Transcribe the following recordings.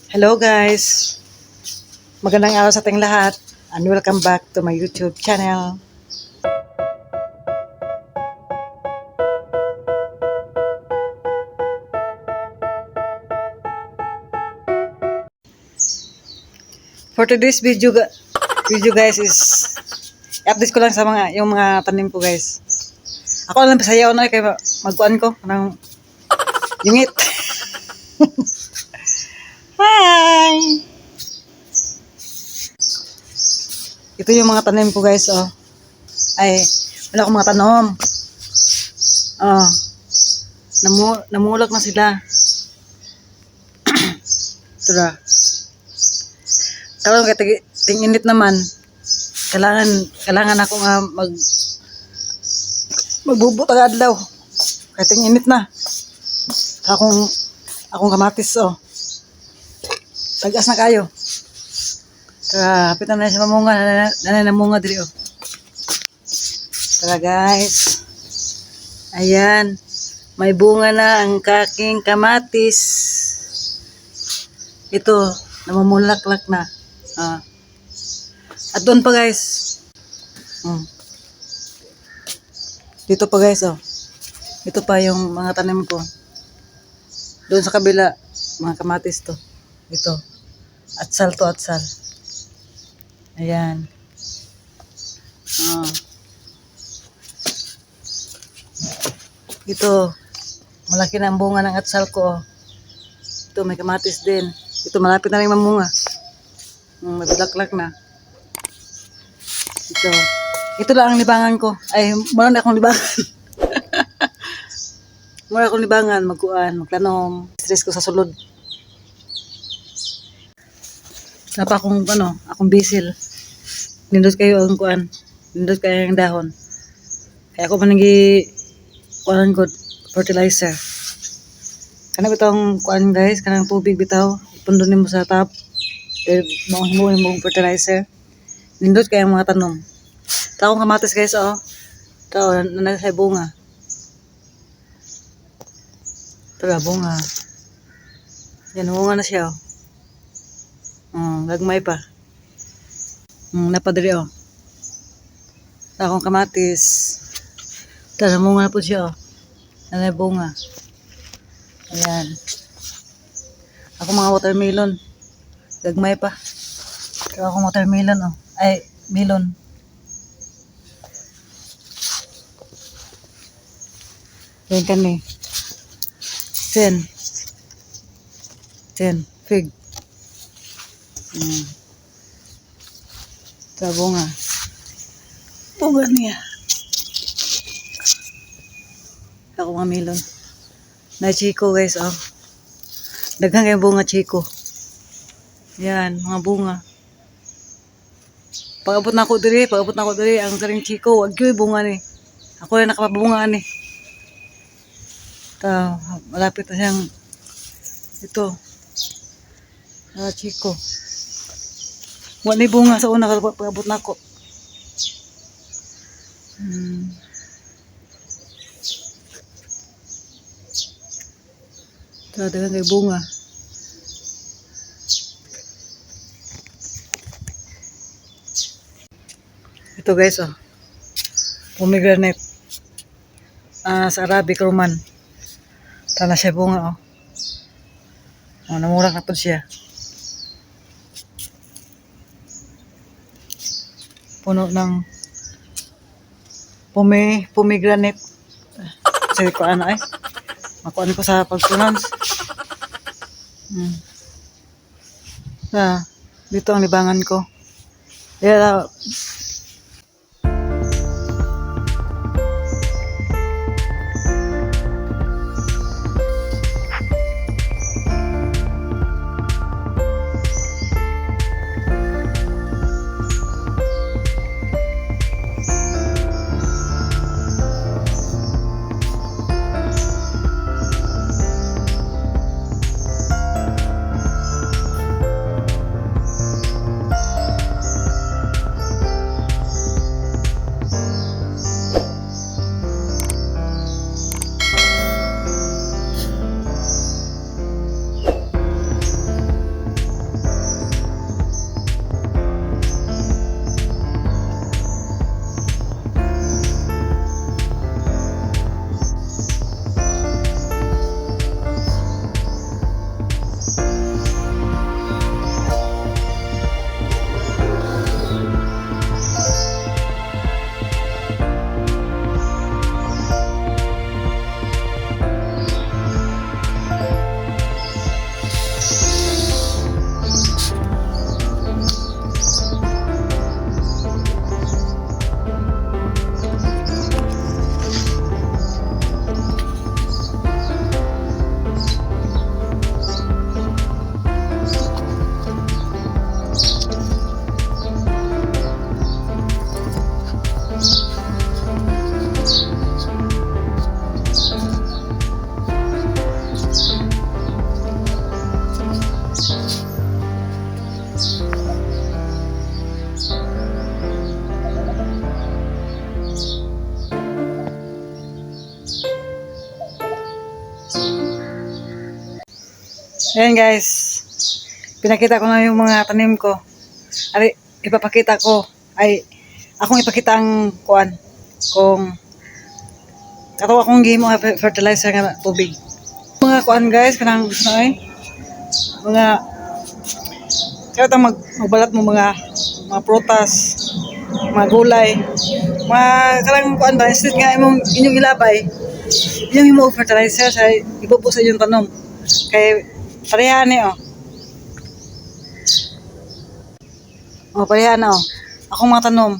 Hello guys! Magandang araw sa ating lahat and welcome back to my YouTube channel. For today's video guys is update ko lang sa yung mga tanim ko guys. Ako lang pasayaw na kay magkuan ko ng yungit. Hi! Ito yung mga tanim ko guys, oh. Ay, wala akong mga tanom. Oh. Namulak na sila. Ito na. Karon kay ting-init naman. Kailangan ako nga magbubot ang adlaw. Kay ting-init na. Akong kamatis, oh. Tagas na kayo. Kapit na siya mamunga. Nanay namunga diri, oh. Tara guys. Ayan. May bunga na ang kaking kamatis. Ito, namumulaklak na. At doon pa guys. Dito pa guys, oh. Ito pa yung mga tanim ko. Doon sa kabila, mga kamatis to. Ito. Atsal to, atsal. Ayan. Ito. Malaki na ang bunga ng atsal ko, oh. Ito, may kamatis din. Ito, malapit na rin mamunga. May bulaklak na. Ito. Ito lang ang libangan ko. Ay, mula na akong libangan. Mula akong libangan, maglanom. Stress ko sa sulod. Napa akong bisil. Nindot kayo ang kuan. Nindot kayo ang dahon. Kaya ako manigi kuanan ko fertilizer. Kana bitong kuan guys, kanang tubig bitaw. Ipundunin mo sa tap. Himuhin mo fertilizer. Nindot kayo ang mga tanom. Taong kamatis guys, oh. Ito, nasa bunga. Ito bunga. Yan, bunga na siya, oh. Gagmay pa. Napadiri, oh. Akong kamatis. Ito, namunga na po siya, oh. Nanay bunga. Ayan. Ako mga watermelon. Gagmay pa. Ito akong watermelon, oh. Ay, melon. Yan kani. 10 fig. Ito bunga. Bunga niya. Ako mga melon. Na chiko guys, oh. Daghang kayong bunga chiko. Yan, mga bunga. Pag-abot na ako diri, ang karing chiko, wag yung bunga ni. Ako na nakapabunga ni. Ito, malapit na siyang ito. Chiko. Wala ni bunga sa una pag-abot na ako. Ito, dagang kay bunga. Ito guys, oh. Pomegranate. Sa Arabic Roman. Tana siya bunga, oh. Namurak na po siya. Puno ng pomegranate. Sabi ko ano ay. Makuan ko sa pag-pronounce. Dito ang libangan ko. Yeah, Ayan guys. Pinakita ko na yung mga tanim ko. Ari, ipapakita ko. Ay, akong ipakita ang kuan. Kung kato akong gihimo nga fertilizer nga tubig. Mga kuan guys, kanang ay mga kaya magbalat mo mga prutas, mga gulay, mga kalang kuan ba instead nga inyong ilabay, inyong himo fertilizer sa ibubo sa inyong tanom. Kay pareha ni pareha na akong mga tanom.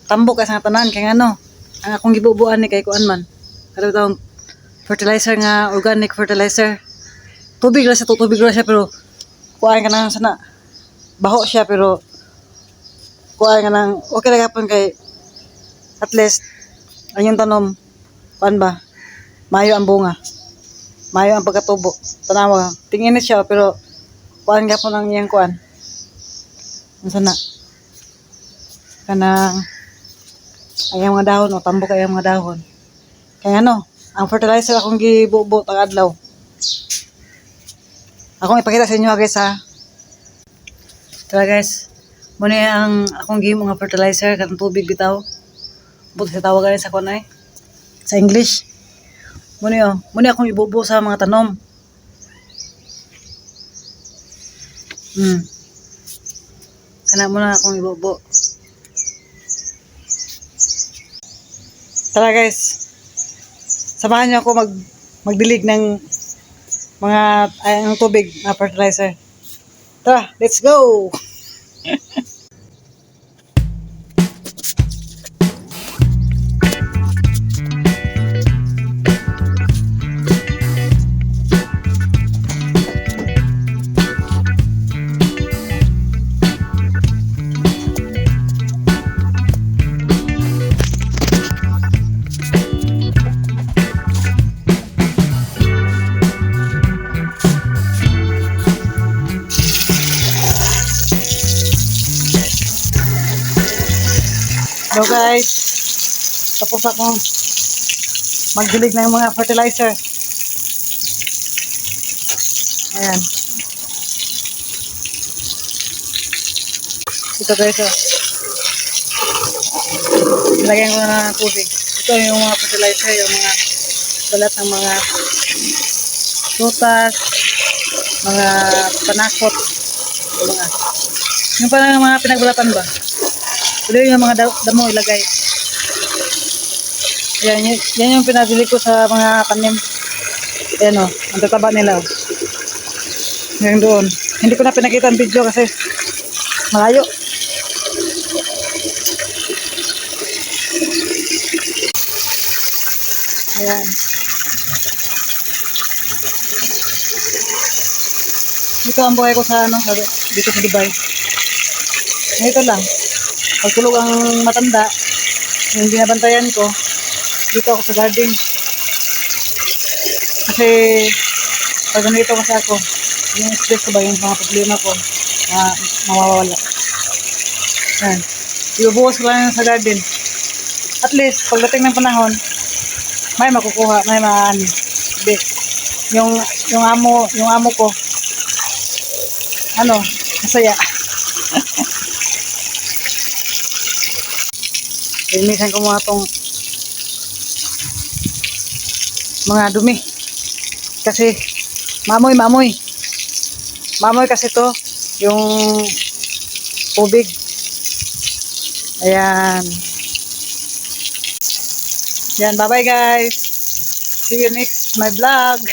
Tambok ka sa tanan kay ano, ang akong gibubuan ni kay kuan man. Kada taong fertilizer nga organic fertilizer. Tubig lang siya pero kuan ka nang sana. Baho siya pero kuan ka nang okay lang gapon kay at least ang yung tanom kuan ba? Mayo ang bunga. Mayo ang pagkatubo. Tanawa, tingin siya pero kuan gapon ang iyang kuan. Sana kanang ayang mga dahon o tambok ayang mga dahon. Kaya ano, ang fertilizer akong gibubo tag adlaw. Akong ipakita sa inyo guys ha. Tara guys, muna ang akong gihimo nga fertilizer kanang tubig bitaw. Buti sa tawagan sa kunay sa English. Muna akong ibubo sa mga tanom. Kana muna akong ibubo. Tara guys, samahan niyo ako magdilig ng mga ng tubig na fertilizer. Tara, let's go! Hello guys, tapos akong magdilig ng mga fertilizer. Ayan. Ito guys, lagyan ko na ng tubig. Ito yung mga fertilizer, yung mga balat ng mga prutas, mga panakot, yung parang mga pinagbalatan ba? Pwede yung mga damo ilagay. Yan yung pinabili ko sa mga tanim. Ayan ang tataba nila. Ngayon doon. Hindi ko na pinakita ang video kasi malayo. Ayan. Ito ang buhay ko sa dito sa Dubai. Ito lang. Pag tulog ang matanda, yung binabantayan ko, dito ako sa garden. Kasi, pag ganito kasi ako, yung stress ko ba, yung mga problema ko, mawawala. Yan. Ibubuhos ko lang sa garden. At least, pagdating ng panahon, may makukuha, may maani. Yung amo ko, masaya. Linisan ko mga tong mga dumi kasi mamoy kasi to yung tubig. Ayan, bye bye guys, see you next my vlog.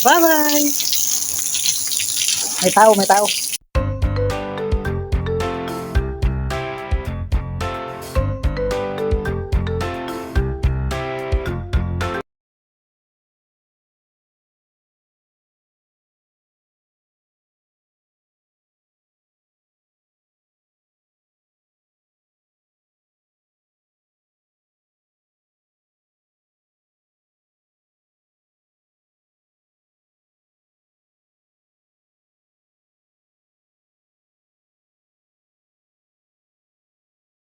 Bye bye. May tao